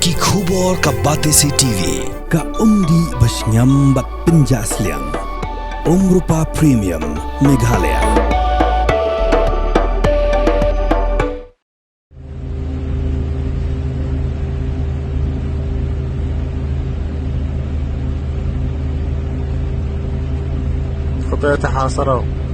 Ki khubor ka Batesi TV. Ka umdi basnyam bat penjasliang. Rupa Premium Meghalaya. خطوة تحاصروا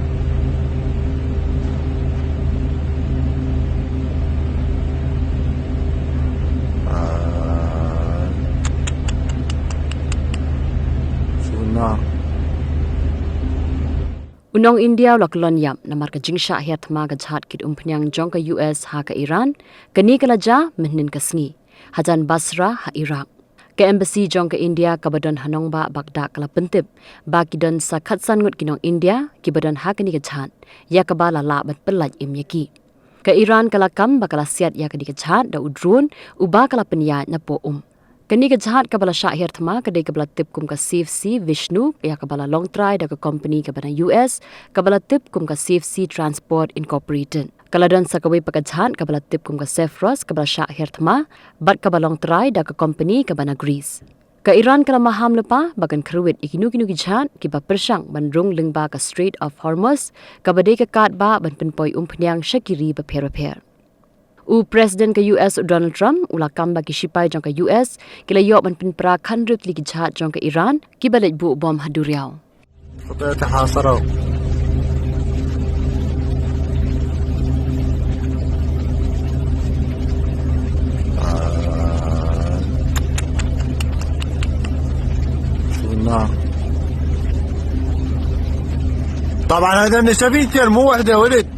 Nong India lo Kyllon yam namar ka jingsha hiat ma ga Jhad kit Umphniang jong ka US ha ka Iran kani kala ja mehnin ka sngi hajan Basra ha Iraq ka embassy jong ka India ka badon hanong ba Baghdad kala pentip ba kidon sa khatsan ngut kinong India ki badon ha kani ka Jhad ya ka bala la bat pelaj im yaki ka Iran kala kam ba kala Siat ya ka di ka Jhad da udrun uba kala penya Napoh Kani ka Jhad ka bala syahir thma ka dei ka bala tip kum ka CFC Vishnu ya ka bala long try da ka company ka bana US ka bala tip kum ka CFC Transport Incorporated kala don sa kawi pa ka Jhad ka bala tip kum ka Sefros ka bala syahir thma bat ka bala long try da ka company ka bana Greece ka Iran kala maham lepa bagan kruwit ikinu ki Jhad ki ba persang bandrung lingba ka Strait of Hormuz ka badei ka kat ba ban penpoi Umphniang shakiri ba per President ka US Donald Trump ula kamba ki sipai jong ka US kila yok ban pinpra khandrut li ki Jhad jong ka Iran ki balet bu bom haduriau خطوة تحاصروا طبعا هذا نسبيتين مو وحده ولد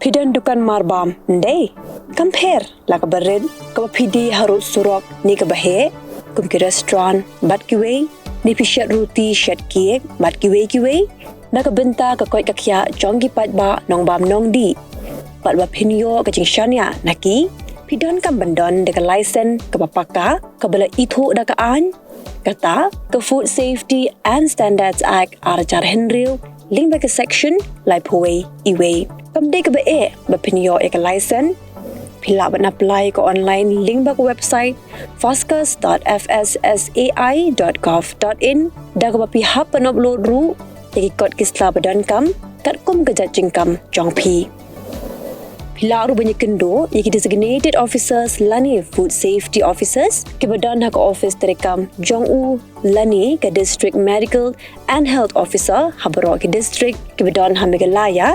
Pidan dukan marbam ndai compare la ka bared ka pidi harut surok ni ka bahe kum ki restaurant bat ki wei ni pishat roti shat cake bat ki wei na ka benta ka koi ka khya chong ki pat ba nong bam nong di pat ba phinyo ka jingshan ya naki pidan kam bandon de ka license ka papaka ka bala itho da ka an kata ka Food Safety and Standards Act arjar henril link ba ka section lai phoi iwei kam de ka ba e ba pinyo e ka license pila ban apply ko online link ba ko website foscus.fssai.gov.in da ka ba pi hap pan upload ru ki kod kisla badan kam kat kum ka jajing kam jong pi pila ru banyak kendo ki designated officers lani food safety officers ki badan ha ka office terekam jong u lani ka district medical and health officer habaro ki district ki badan ha Meghalaya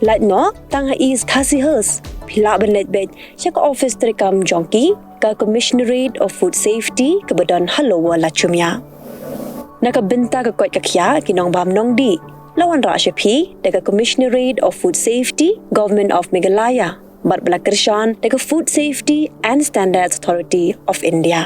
lat no tang ha is khasi hers pila ban let bed ka office terekam jongki ka commissionerate of food safety ki badan halowa la chumya naka benta ka kot ka khya ki nong bam nong di lawan ra shapi daga commissionerate of food safety government of Meghalaya bat bala kershan daga food safety and standards authority of India